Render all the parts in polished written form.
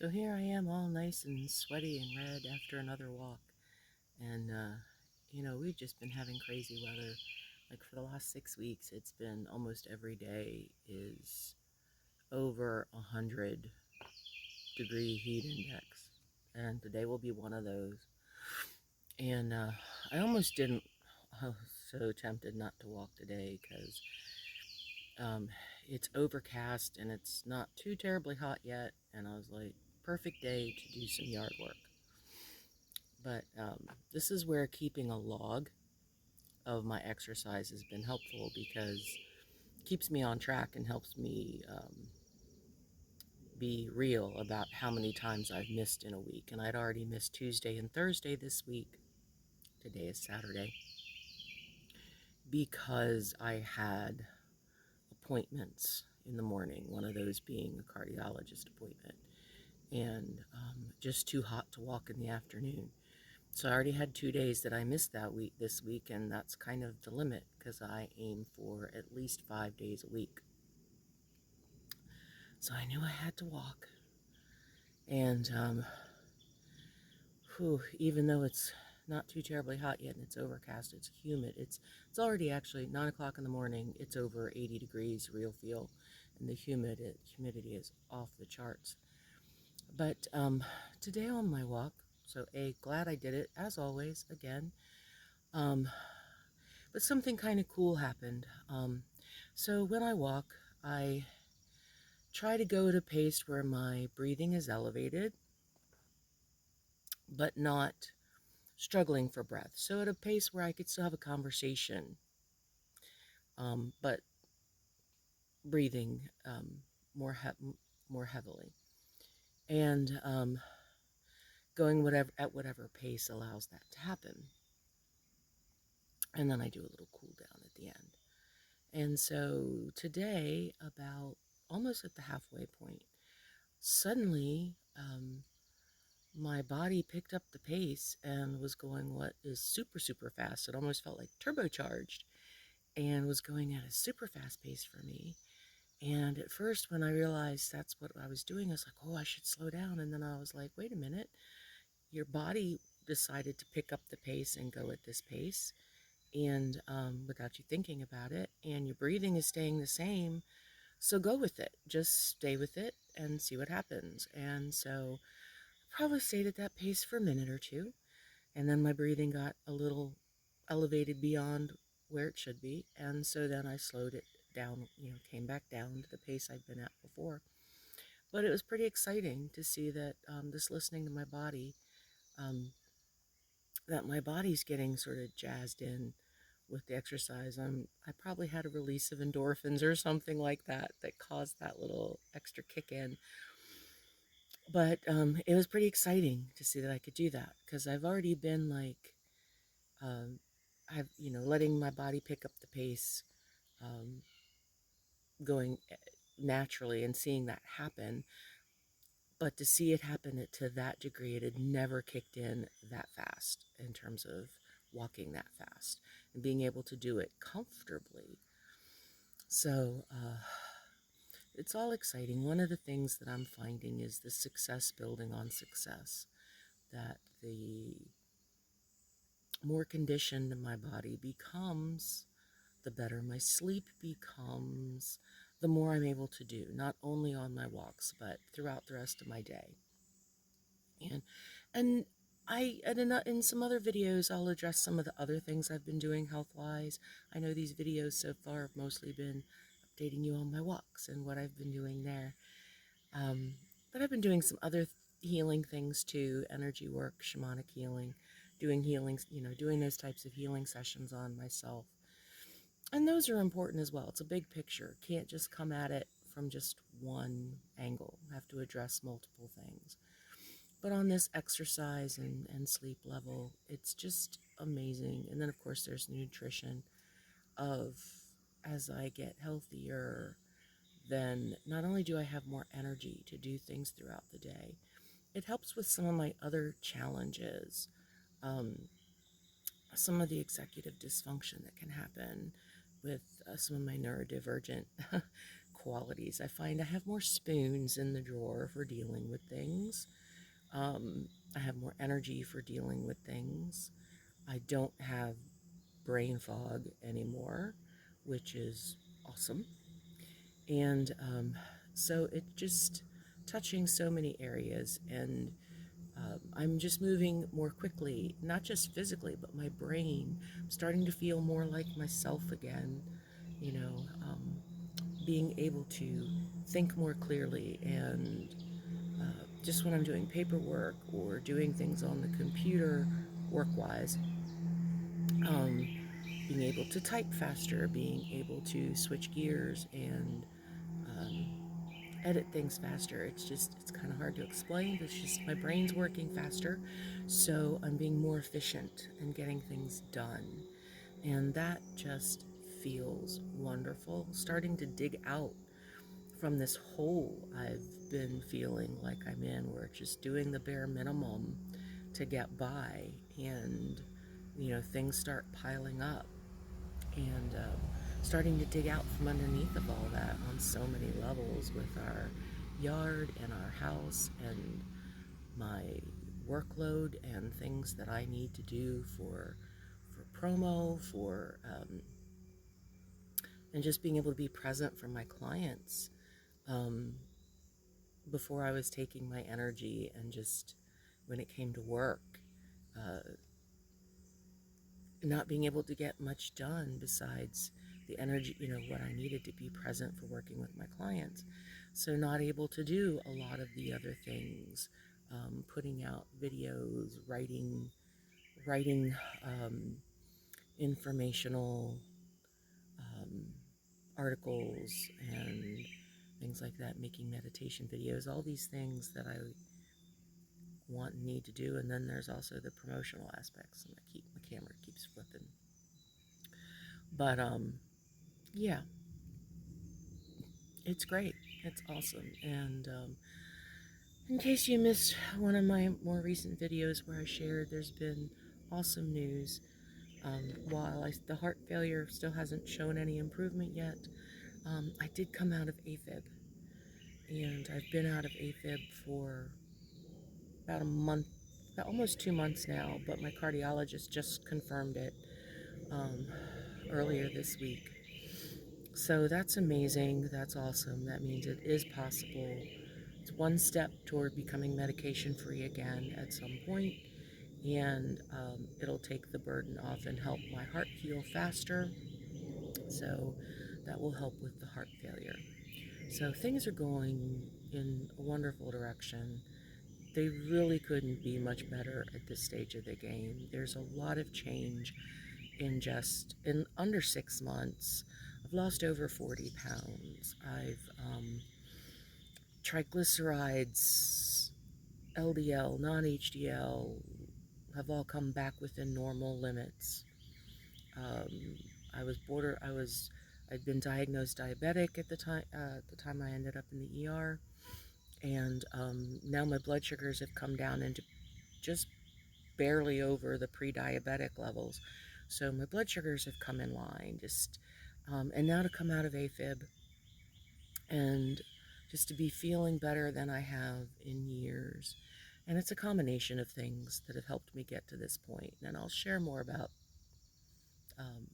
So here I am all nice and sweaty and red after another walk. And, we've just been having crazy weather. Like for the last 6 weeks, it's been almost every day is over 100-degree heat index. And today will be one of those. And I almost didn't, I was so tempted not to walk today because um, it's overcast and it's not too terribly hot yet. And I was like, perfect day to do some yard work. But this is where keeping a log of my exercise has been helpful because it keeps me on track and helps me be real about how many times I've missed in a week. And I'd already missed Tuesday and Thursday this week. Today is Saturday because I had appointments in the morning, one of those being a cardiologist appointment, and just too hot to walk in the afternoon. So I already had 2 days that I missed this week, and that's kind of the limit because I aim for at least 5 days a week. So I knew I had to walk, and even though it's not too terribly hot yet and it's overcast, it's humid. It's already actually 9 o'clock in the morning. It's over 80 degrees real feel, and the humidity is off the charts. But today on my walk, so glad I did it as always again. Um, But something kind of cool happened. So when I walk, I try to go at a pace where my breathing is elevated, but not struggling for breath. So at a pace where I could still have a conversation, but breathing more heavily, and going at whatever pace allows that to happen. And then I do a little cool down at the end. And so today, about almost at the halfway point, suddenly my body picked up the pace and was going what is super, super fast. It almost felt like turbocharged and was going at a super fast pace for me. And at first, when I realized that's what I was doing, I was like, oh, I should slow down. And then I was like, wait a minute, your body decided to pick up the pace and go at this pace, and without you thinking about it, and your breathing is staying the same. So go with it. Just stay with it and see what happens. And so I probably stayed at that pace for a minute or two. And then my breathing got a little elevated beyond where it should be. And so then I slowed it down, came back down to the pace I'd been at before. But it was pretty exciting to see that this listening to my body, um, that my body's getting sort of jazzed in with the exercise. I probably had a release of endorphins or something like that that caused that little extra kick in. But it was pretty exciting to see that I could do that because I've already been like, letting my body pick up the pace, um, going naturally and seeing that happen. But to see it happen to that degree, it had never kicked in that fast in terms of walking that fast and being able to do it comfortably. So it's all exciting. One of the things that I'm finding is the success building on success, that the more conditioned my body becomes, the better my sleep becomes, the more I'm able to do, not only on my walks, but throughout the rest of my day. And and in some other videos, I'll address some of the other things I've been doing health-wise. I know these videos so far have mostly been updating you on my walks and what I've been doing there. But I've been doing some other healing things too, energy work, shamanic healing, doing healings, doing those types of healing sessions on myself. And those are important as well. It's a big picture. Can't just come at it from just one angle. Have to address multiple things. But on this exercise and sleep level, it's just amazing. And then, of course, there's nutrition of as I get healthier, then not only do I have more energy to do things throughout the day, it helps with some of my other challenges, um, some of the executive dysfunction that can happen with some of my neurodivergent qualities. I find I have more spoons in the drawer for dealing with things. I have more energy for dealing with things. I don't have brain fog anymore, which is awesome. And so it just touching so many areas, and I'm just moving more quickly, not just physically, but my brain. I'm starting to feel more like myself again, you know, being able to think more clearly. And just when I'm doing paperwork or doing things on the computer, work wise, um, being able to type faster, being able to switch gears and um, edit things faster. It's kind of hard to explain, but it's just my brain's working faster. So I'm being more efficient and getting things done. And that just feels wonderful. Starting to dig out from this hole I've been feeling like I'm in, where it's just doing the bare minimum to get by. And, things start piling up, and starting to dig out from underneath of all that on so many levels with our yard and our house and my workload and things that I need to do for promo, and just being able to be present for my clients. Um, Before I was taking my energy and just when it came to work, uh, not being able to get much done besides the energy, what I needed to be present for working with my clients. So not able to do a lot of the other things, putting out videos, writing informational um, articles and things like that, making meditation videos, all these things that I want and need to do. And then there's also the promotional aspects, and my camera keeps flipping. But yeah, it's great. It's awesome. And in case you missed one of my more recent videos where I shared, there's been awesome news. While the heart failure still hasn't shown any improvement yet, I did come out of AFib. And I've been out of AFib for about a month, about almost 2 months now, but my cardiologist just confirmed it um, earlier this week. So that's amazing. That's awesome. That means it is possible. It's one step toward becoming medication free again at some point, and it'll take the burden off and help my heart heal faster. So that will help with the heart failure. So things are going in a wonderful direction. They really couldn't be much better at this stage of the game. There's a lot of change in under 6 months. I've lost over 40 pounds. I've triglycerides, LDL, non-HDL have all come back within normal limits. Um, I'd been diagnosed diabetic at the time I ended up in the ER, and now my blood sugars have come down into just barely over the pre-diabetic levels. So my blood sugars have come in line, and now to come out of AFib and just to be feeling better than I have in years. And it's a combination of things that have helped me get to this point. And I'll share more about um,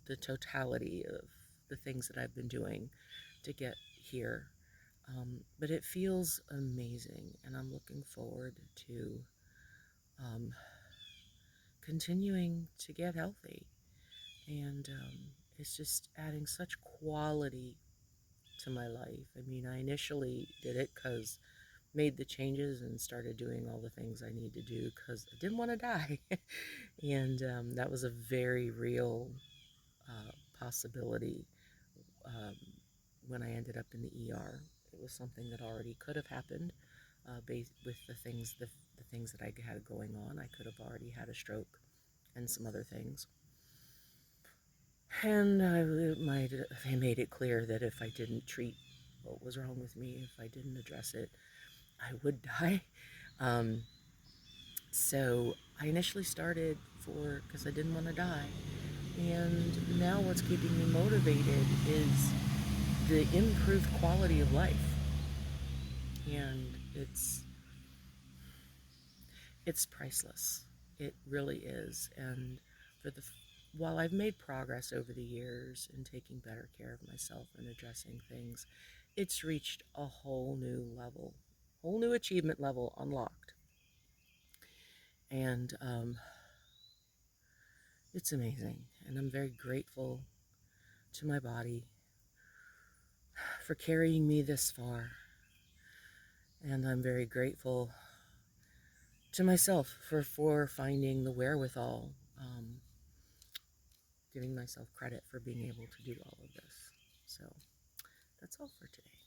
the totality of the things that I've been doing to get here. But it feels amazing, and I'm looking forward to um, continuing to get healthy. And it's just adding such quality to my life. I mean, I initially did it because made the changes and started doing all the things I need to do because I didn't want to die. And that was a very real possibility um, when I ended up in the ER. It was something that already could have happened with the things that I had going on. I could have already had a stroke and some other things. And they made it clear that if I didn't treat what was wrong with me, if I didn't address it, I would die. Um, so I initially started because I didn't want to die. And now what's keeping me motivated is the improved quality of life. And it's priceless. It really is. And for the while I've made progress over the years in taking better care of myself and addressing things, it's reached a whole new level, whole new achievement level unlocked. And it's amazing. And I'm very grateful to my body for carrying me this far. And I'm very grateful to myself for finding the wherewithal, giving myself credit for being able to do all of this. So that's all for today.